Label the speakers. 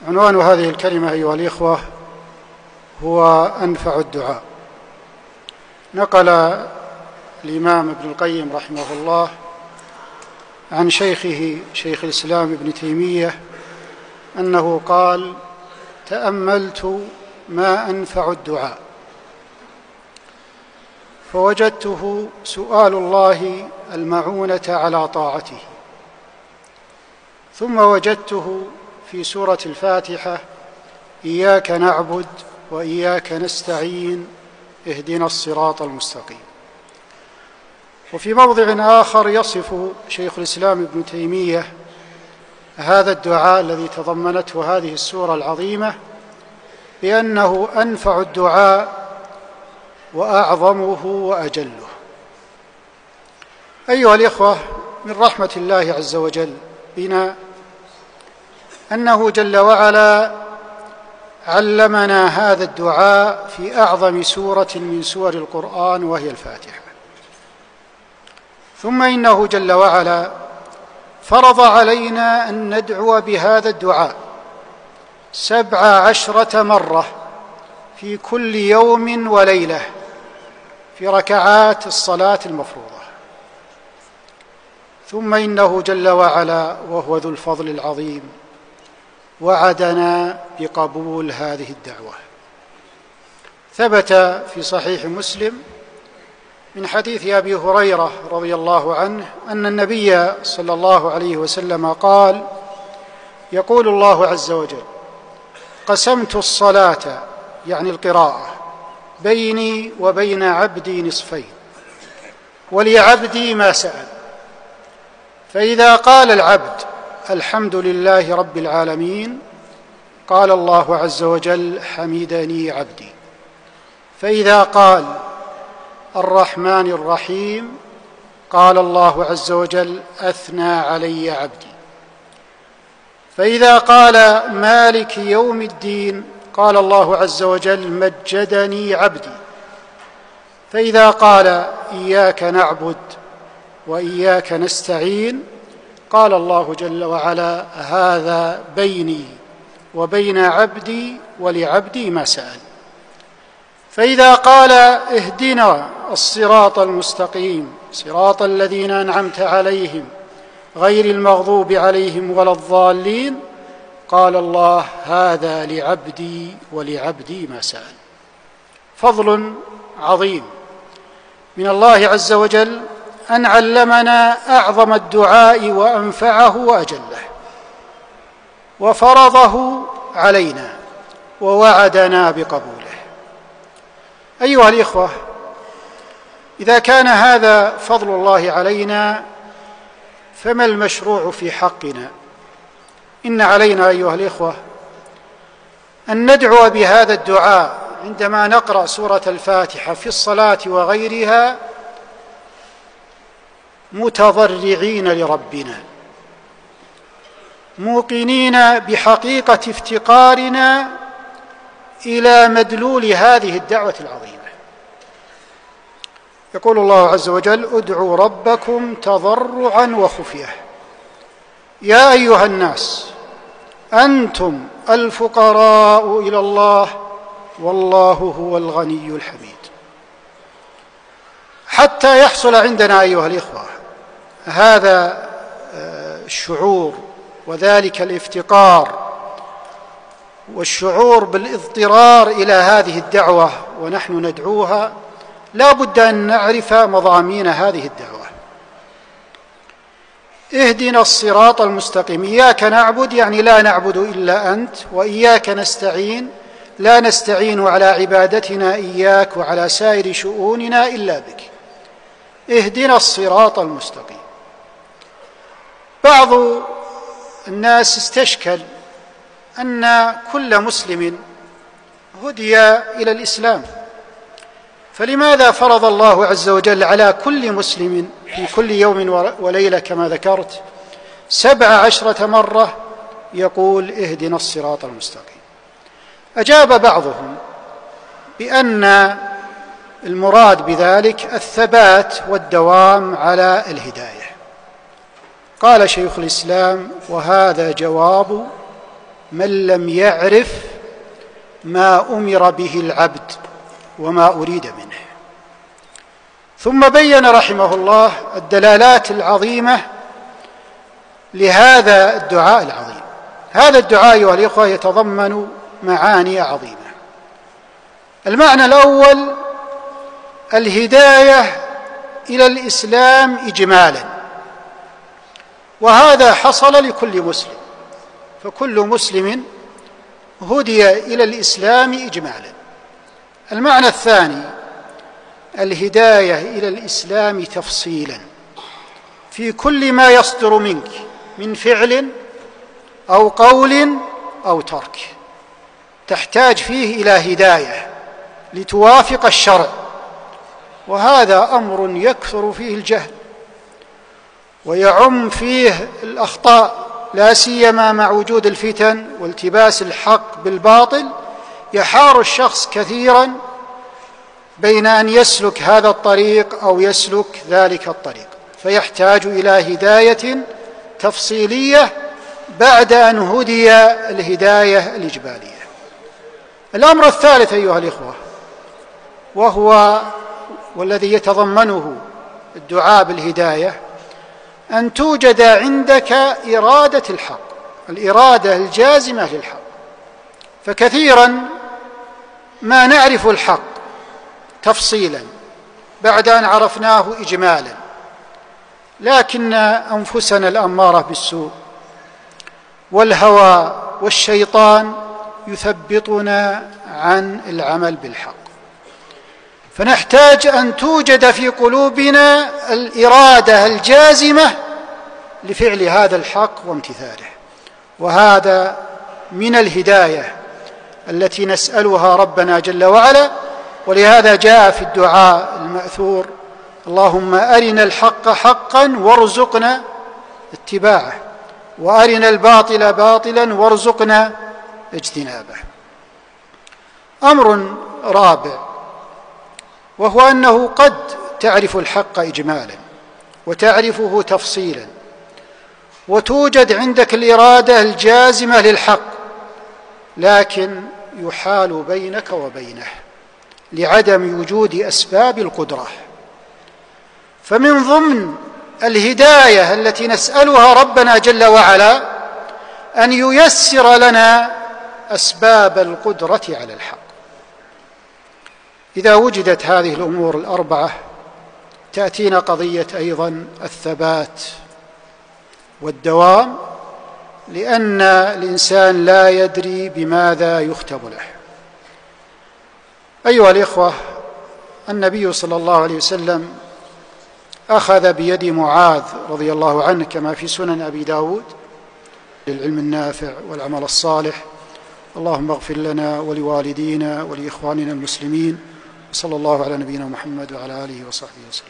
Speaker 1: عنوان هذه الكلمة أيها الإخوة هو أنفع الدعاء. نقل الإمام ابن القيم رحمه الله عن شيخه شيخ الإسلام ابن تيمية أنه قال: تأملت ما أنفع الدعاء فوجدته سؤال الله المعونة على طاعته، ثم وجدته في سورة الفاتحة: إياك نعبد وإياك نستعين اهدنا الصراط المستقيم. وفي موضع آخر يصف شيخ الإسلام ابن تيمية هذا الدعاء الذي تضمنته هذه السورة العظيمة بأنه أنفع الدعاء وأعظمه وأجله. أيها الإخوة، من رحمة الله عز وجل بنا أنه جل وعلا علمنا هذا الدعاء في أعظم سورة من سور القرآن وهي الفاتحة. ثم إنه جل وعلا فرض علينا أن ندعو بهذا الدعاء 17 مرة في كل يوم وليلة في ركعات الصلاة المفروضة. ثم إنه جل وعلا وهو ذو الفضل العظيم وعدنا بقبول هذه الدعوة. ثبت في صحيح مسلم من حديث أبي هريرة رضي الله عنه أن النبي صلى الله عليه وسلم قال: يقول الله عز وجل: قسمت الصلاة، يعني القراءة، بيني وبين عبدي نصفين، ولعبدي ما سأل، فإذا قال العبد الحمد لله رب العالمين قال الله عز وجل: حمدني عبدي. فإذا قال الرحمن الرحيم قال الله عز وجل: أثنى علي عبدي. فإذا قال مالك يوم الدين قال الله عز وجل: مجدني عبدي. فإذا قال إياك نعبد وإياك نستعين قال الله جل وعلا: هذا بيني وبين عبدي ولعبدي ما سأل. فإذا قال اهدنا الصراط المستقيم صراط الذين أنعمت عليهم غير المغضوب عليهم ولا الضالين قال الله: هذا لعبدي ولعبدي ما سأل. فضل عظيم من الله عز وجل أن علمنا أعظم الدعاء وأنفعه وأجله، وفرضه علينا ووعدنا بقبوله. أيها الإخوة، إذا كان هذا فضل الله علينا فما المشروع في حقنا؟ إن علينا أيها الإخوة أن ندعو بهذا الدعاء عندما نقرأ سورة الفاتحة في الصلاة وغيرها متضرعين لربنا، موقنين بحقيقة افتقارنا إلى مدلول هذه الدعوة العظيمة. يقول الله عز وجل: ادعوا ربكم تضرعا وخفية يا أيها الناس أنتم الفقراء إلى الله والله هو الغني الحميد. حتى يحصل عندنا أيها الإخوة هذا الشعور وذلك الافتقار والشعور بالاضطرار إلى هذه الدعوة ونحن ندعوها، لا بد أن نعرف مضامين هذه الدعوة. اهدنا الصراط المستقيم، إياك نعبد يعني لا نعبد إلا أنت، وإياك نستعين لا نستعين على عبادتنا إياك وعلى سائر شؤوننا إلا بك. اهدنا الصراط المستقيم. بعض الناس استشكل أن كل مسلم هدي إلى الإسلام، فلماذا فرض الله عز وجل على كل مسلم في كل يوم وليلة كما ذكرت 17 مرة يقول اهدنا الصراط المستقيم؟ أجاب بعضهم بأن المراد بذلك الثبات والدوام على الهداية. قال شيخ الإسلام: وهذا جواب من لم يعرف ما أمر به العبد وما أريد منه. ثم بين رحمه الله الدلالات العظيمة لهذا الدعاء العظيم. هذا الدعاء أيها الإخوة يتضمن معاني عظيمة. المعنى الأول الهداية إلى الإسلام إجمالا، وهذا حصل لكل مسلم، فكل مسلم هدي إلى الإسلام إجمالا. المعنى الثاني الهداية إلى الإسلام تفصيلا في كل ما يصدر منك من فعل أو قول أو ترك، تحتاج فيه إلى هداية لتوافق الشرع، وهذا أمر يكثر فيه الجهل ويعم فيه الأخطاء، لا سيما مع وجود الفتن والتباس الحق بالباطل. يحار الشخص كثيرا بين أن يسلك هذا الطريق أو يسلك ذلك الطريق، فيحتاج إلى هداية تفصيلية بعد أن هدي الهداية الإجمالية. الأمر الثالث أيها الإخوة، وهو والذي يتضمنه الدعاء بالهداية، أن توجد عندك إرادة الحق، الإرادة الجازمة للحق. فكثيرا ما نعرف الحق تفصيلا بعد أن عرفناه إجمالا، لكن أنفسنا الأمارة بالسوء والهوى والشيطان يثبطنا عن العمل بالحق، فنحتاج أن توجد في قلوبنا الإرادة الجازمة لفعل هذا الحق وامتثاله، وهذا من الهداية التي نسألها ربنا جل وعلا. ولهذا جاء في الدعاء المأثور: اللهم أرنا الحق حقا وارزقنا اتباعه، وأرنا الباطل باطلا وارزقنا اجتنابه. أمر رابع، وهو أنه قد تعرف الحق إجمالا وتعرفه تفصيلا، وتوجد عندك الإرادة الجازمة للحق، لكن يحال بينك وبينه لعدم وجود أسباب القدرة. فمن ضمن الهداية التي نسألها ربنا جل وعلا أن ييسر لنا أسباب القدرة على الحق. إذا وجدت هذه الأمور الأربعة تأتينا قضية أيضا الثبات والدوام، لأن الإنسان لا يدري بماذا يختم له. أيها الإخوة، النبي صلى الله عليه وسلم أخذ بيد معاذ رضي الله عنه كما في سنن أبي داود للعلم النافع والعمل الصالح. اللهم اغفر لنا ولوالدينا ولإخواننا المسلمين، صلى الله على نبينا محمد وعلى آله وصحبه وسلم.